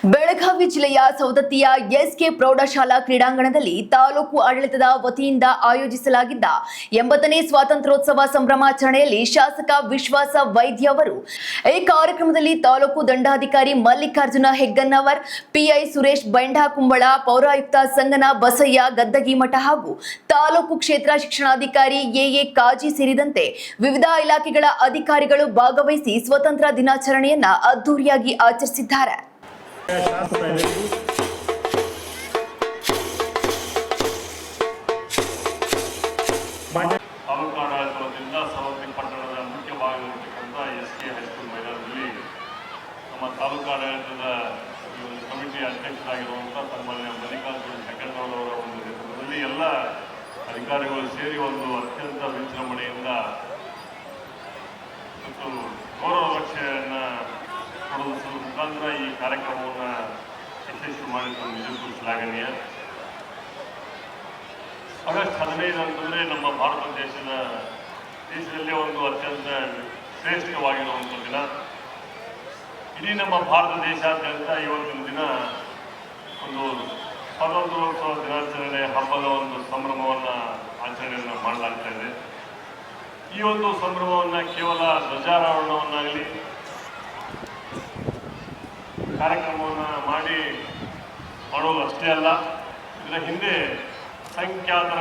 ಬೆಳಗಾವಿ ಜಿಲ್ಲೆಯ ಸವದತ್ತಿಯ ಎಸ್ಕೆ ಪ್ರೌಢಶಾಲಾ ಕ್ರೀಡಾಂಗಣದಲ್ಲಿ ತಾಲೂಕು ಆಡಳಿತದ ವತಿಯಿಂದ ಆಯೋಜಿಸಲಾಗಿದ್ದ 80ನೇ ಸ್ವಾತಂತ್ರ್ಯೋತ್ಸವ ಸಂಭ್ರಮಾಚರಣೆಯಲ್ಲಿ ಶಾಸಕ ವಿಶ್ವಾಸ ವೈದ್ಯ ಅವರು ಈ ಕಾರ್ಯಕ್ರಮದಲ್ಲಿ ತಾಲೂಕು ದಂಡಾಧಿಕಾರಿ ಮಲ್ಲಿಕಾರ್ಜುನ ಹೆಗ್ಗನ್ನವರ್, ಪಿಐ ಸುರೇಶ್ ಬೈಂಡಾಕುಂಬಳ, ಪೌರಾಯುಕ್ತ ಸಂಗನ ಬಸಯ್ಯ ಗದ್ದಗಿಮಠ ಹಾಗೂ ತಾಲೂಕು ಕ್ಷೇತ್ರ ಶಿಕ್ಷಣಾಧಿಕಾರಿ ಎಎ ಕಾಜಿ ಸೇರಿದಂತೆ ವಿವಿಧ ಇಲಾಖೆಗಳ ಅಧಿಕಾರಿಗಳು ಭಾಗವಹಿಸಿ ಸ್ವತಂತ್ರ ದಿನಾಚರಣೆಯನ್ನ ಅದ್ದೂರಿಯಾಗಿ ಆಚರಿಸಿದ್ದಾರೆ. ತಾಲೂಕಾಡಳಿತ ವತಿಯಿಂದ ಸವದತ್ತಿ ಪಟ್ಟಣದ ಮುಖ್ಯ ಭಾಗದಲ್ಲಿರ್ತಕ್ಕಂಥ ಎಸ್ಕೆ ಹೈಸ್ಕೂಲ್ ಮೈದಾನದಲ್ಲಿ ನಮ್ಮ ತಾಲೂಕಾಡಳಿತದ ಈ ಒಂದು ಕಮಿಟಿ ಅಧ್ಯಕ್ಷರಾಗಿರುವಂಥ ಸನ್ಮಾನ್ಯ ಮಲ್ಲಿಕಾರ್ಜುನ ಹೆಗ್ಗನ್ನವರ ಒಂದು ನೇತೃತ್ವದಲ್ಲಿ ಎಲ್ಲ ಅಧಿಕಾರಿಗಳು ಸೇರಿ ಒಂದು ಅತ್ಯಂತ ವಿಜೃಂಭಣೆಯಿಂದ ಮತ್ತು ಗೌರವ ರಕ್ಷೆಯನ್ನು ಕೊಡುವ ಮುಖಾಂತರ ಈ ಕಾರ್ಯಕ್ರಮವನ್ನು ಯಶಸ್ವಿ ಮಾಡಿದ್ದು ನಿಜಕ್ಕೂ ಶ್ಲಾಘನೀಯ. ಆಗಸ್ಟ್ 15 ಅಂತಂದರೆ ನಮ್ಮ ಭಾರತ ದೇಶದಲ್ಲೇ ಒಂದು ಅತ್ಯಂತ ಶ್ರೇಷ್ಠವಾಗಿರುವಂಥ ದಿನ. ಇಡೀ ನಮ್ಮ ಭಾರತ ದೇಶಾದ್ಯಂತ ಇವತ್ತಿನ ದಿನ ಒಂದು ಸ್ವಾತಂತ್ರ್ಯೋತ್ಸವ ದಿನಾಚರಣೆ ಹಬ್ಬದ ಒಂದು ಸಂಭ್ರಮವನ್ನು ಆಚರಣೆಯನ್ನು ಮಾಡಲಾಗ್ತಾ ಇದೆ. ಈ ಒಂದು ಸಂಭ್ರಮವನ್ನು ಕೇವಲ ಧ್ವಜಾರೋಹಣವನ್ನಾಗಲಿ ಕಾರ್ಯಕ್ರಮವನ್ನು ಮಾಡೋದು ಅಷ್ಟೇ ಅಲ್ಲ, ಇದರ ಹಿಂದೆ ಸಂಖ್ಯಾತರ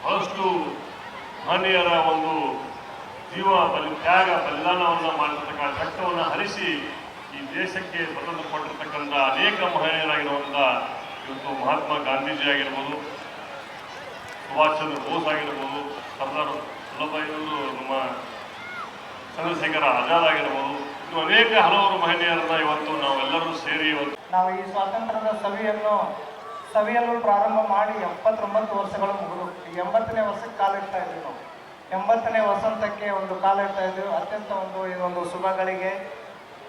ಬಹಳಷ್ಟು ಮಹನೀಯರ ಒಂದು ಬಲಿದಾನವನ್ನು ಮಾಡಿರ್ತಕ್ಕಂಥ ರಕ್ತವನ್ನು ಹರಿಸಿ ಈ ದೇಶಕ್ಕೆ ಸ್ವತಂತ್ರ ಕೊಟ್ಟಿರ್ತಕ್ಕಂಥ ಅನೇಕ ಮಹನೀಯರಾಗಿರುವಂಥ ಇವತ್ತು ಮಹಾತ್ಮ ಗಾಂಧೀಜಿ ಆಗಿರ್ಬೋದು, ಸುಭಾಷ್ ಚಂದ್ರ ಬೋಸ್ ಆಗಿರ್ಬೋದು, ಸರ್ದಾರ್ ವಲ್ಲಭಾಯಿಯವರು, ನಮ್ಮ ಚಂದ್ರಶೇಖರ ಆಜಾದ್ ಆಗಿರ್ಬೋದು, ಇನ್ನು ಅನೇಕ ಹಲವಾರು ಮಹನೀಯರನ್ನ ಇವತ್ತು ನಾವೆಲ್ಲರೂ ಸೇರಿ ನಾವು ಈ ಸ್ವಾತಂತ್ರ್ಯದ ಸವಿಯಲು ಪ್ರಾರಂಭ ಮಾಡಿ 79 ವರ್ಷಗಳು ಮುಗಿದು 80ನೇ ವರ್ಷಕ್ಕೆ ಕಾಲಿಡ್ತಾ ಇದ್ವಿ. ನಾವು 80ನೇ ವಸಂತಕ್ಕೆ ಒಂದು ಕಾಲಿಡ್ತಾ ಇದ್ವಿ. ಅತ್ಯಂತ ಇದೊಂದು ಶುಭಗಳಿಗೆ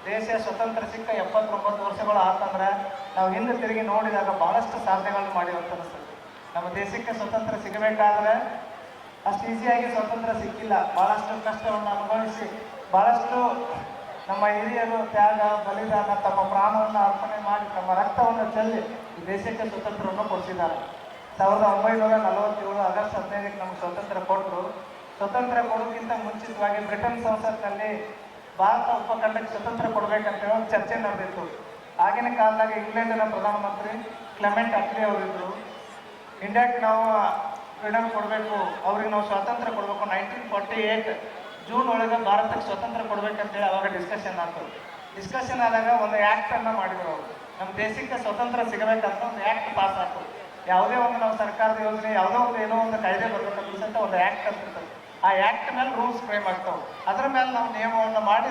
ದೇಶ ಸ್ವತಂತ್ರ ಸಿಕ್ಕ 79 ವರ್ಷಗಳು ಆತಂದ್ರೆ ನಾವು ಹಿಂದೆ ತಿರುಗಿ ನೋಡಿದಾಗ ಭಾಳಷ್ಟು ಸಾಧನೆಗಳನ್ನು ಮಾಡಿವಂತ ಅನಿಸ್ತದೆ. ನಮ್ಮ ದೇಶಕ್ಕೆ ಸ್ವತಂತ್ರ ಸಿಗಬೇಕಾದ್ರೆ ಅಷ್ಟು ಈಸಿಯಾಗಿ ಸ್ವತಂತ್ರ ಸಿಕ್ಕಿಲ್ಲ. ಭಾಳಷ್ಟು ಕಷ್ಟವನ್ನು ಅನುಭವಿಸಿ ಭಾಳಷ್ಟು ನಮ್ಮ ಹಿರಿಯರು ತ್ಯಾಗ ಬಲಿದಾನ ತಮ್ಮ ಪ್ರಾಣವನ್ನು ಅರ್ಪಣೆ ಮಾಡಿ ತಮ್ಮ ರಕ್ತವನ್ನು ಚೆಲ್ಲಿ ಈ ದೇಶಕ್ಕೆ ಸ್ವತಂತ್ರವನ್ನು ಕೊಡಿಸಿದ್ದಾರೆ. 1947 ಆಗಸ್ಟ್ 15ಕ್ಕೆ ನಮಗೆ ಸ್ವತಂತ್ರ ಕೊಟ್ಟರು. ಸ್ವತಂತ್ರ ಕೊಡೋಕ್ಕಿಂತ ಮುಂಚಿತವಾಗಿ ಬ್ರಿಟನ್ ಸಂಸತ್ನಲ್ಲಿ ಭಾರತ ಉಪಖಂಡಕ್ಕೆ ಸ್ವತಂತ್ರ ಕೊಡಬೇಕಂತೇಳಿ ಒಂದು ಚರ್ಚೆ ನಡೆದಿತ್ತು. ಆಗಿನ ಕಾಲದಾಗ ಇಂಗ್ಲೆಂಡಿನ ಪ್ರಧಾನಮಂತ್ರಿ ಕ್ಲೆಮೆಂಟ್ ಅಟ್ಲಿ ಅವರಿದ್ದರು. ಇಂಡಿಯಾಕ್ಕೆ ನಾವು ಫ್ರೀಡಮ್ ಕೊಡಬೇಕು, ಅವ್ರಿಗೆ ನಾವು ಸ್ವಾತಂತ್ರ್ಯ ಕೊಡಬೇಕು. 1948 ಜೂನ್ ಒಳಗೆ ಭಾರತಕ್ಕೆ ಸ್ವತಂತ್ರ ಕೊಡಬೇಕಂತೇಳಿ ಅವಾಗ ಡಿಸ್ಕಷನ್ ಆಯ್ತು. ಡಿಸ್ಕಷನ್ ಆದಾಗ ಒಂದು ಆ್ಯಕ್ಟನ್ನು ಮಾಡಿದ್ರು. ಅವರು ನಮ್ಮ ದೇಶಕ್ಕೆ ಸ್ವತಂತ್ರ ಸಿಗಬೇಕಂತ ಒಂದು ಆ್ಯಕ್ಟ್ ಪಾಸ್ ಆಯ್ತು. ಯಾವುದೇ ಒಂದು ನಾವು ಸರ್ಕಾರದ ಯೋಜನೆ ಯಾವುದೋ ಒಂದು ಏನೋ ಒಂದು ಕಾಯ್ದೆ ಬರಬೇಕಂತ ಒಂದು ಆ್ಯಕ್ಟ್ ಅಂತಿರ್ತದೆ. ಆ ಆ್ಯಕ್ಟ್ ಮೇಲೆ ರೂಲ್ಸ್ ಫ್ರೇಮ್ ಆಗ್ತಾವೆ. ಅದರ ಮೇಲೆ ನಾವು ನಿಯಮವನ್ನು ಮಾಡಿ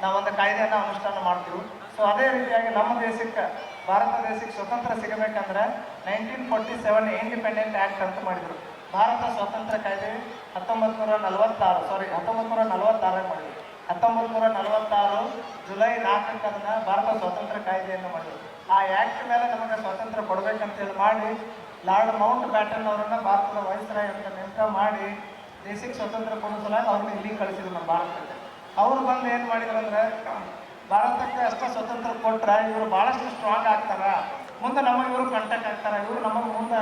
ನಾವೊಂದು ಕಾಯ್ದೆಯನ್ನು ಅನುಷ್ಠಾನ ಮಾಡ್ತೀವಿ. ಸೊ ಅದೇ ರೀತಿಯಾಗಿ ನಮ್ಮ ದೇಶಕ್ಕೆ ಭಾರತ ದೇಶಕ್ಕೆ ಸ್ವತಂತ್ರ ಸಿಗಬೇಕಂದ್ರೆ 1947 ಇಂಡಿಪೆಂಡೆಂಟ್ ಆ್ಯಕ್ಟ್ ಅಂತ ಮಾಡಿದರು. ಭಾರತ ಸ್ವಾತಂತ್ರ್ಯ ಕಾಯ್ದೆ 1946 ಮಾಡಿದರು. 1946 ಜುಲೈ 4ಕ್ಕೆ ಅದನ್ನು ಭಾರತ ಸ್ವಾತಂತ್ರ್ಯ ಕಾಯ್ದೆಯನ್ನು ಮಾಡಿದರು. ಆ ಆ್ಯಕ್ಟ್ ಮೇಲೆ ನಮಗೆ ಸ್ವಾತಂತ್ರ್ಯ ಕೊಡಬೇಕಂತೇಳಿ ಮಾಡಿ ಲಾರ್ಡ್ ಮೌಂಟ್ ಬ್ಯಾಟನ್ ಅವರನ್ನು ಭಾರತದ ವೈಸ್ರಾಯ್ ಅಂತ ನೇಮಕ ಮಾಡಿ ದೇಶಕ್ಕೆ ಸ್ವಾತಂತ್ರ್ಯ ಕೊಡೋ ಸಲುವಾಗಿ ಅವ್ರನ್ನ ಇಲ್ಲಿಗೆ ಕಳಿಸಿದ್ರು ನಮ್ಮ ಭಾರತಕ್ಕೆ. ಅವ್ರು ಬಂದು ಏನು ಮಾಡಿದ್ರು ಅಂದರೆ, ಭಾರತಕ್ಕೆ ಅಷ್ಟೇ ಸ್ವತಂತ್ರ ಕೊಟ್ಟರೆ ಇವರು ಭಾಳಷ್ಟು ಸ್ಟ್ರಾಂಗ್ ಆಗ್ತಾರೆ, ಮುಂದೆ ನಮಗೆ ಇವರು ಕಂಟೆಕ್ಟ್ ಆಗ್ತಾರೆ, ಇವರು ನಮಗೆ ಮುಂದೆ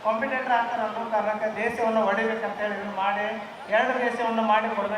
ಕಾಂಪಿಟೇಟರ್ ಆಗ್ತಾರೆ ಅನ್ನೋ ಕಾರಣಕ್ಕೆ ದೇಶವನ್ನು ಹೊಡಿಬೇಕಂತೇಳಿ ಇದನ್ನು ಮಾಡಿ 2 ದೇಶವನ್ನು ಮಾಡಿ ಕೊಡಬೇಕು.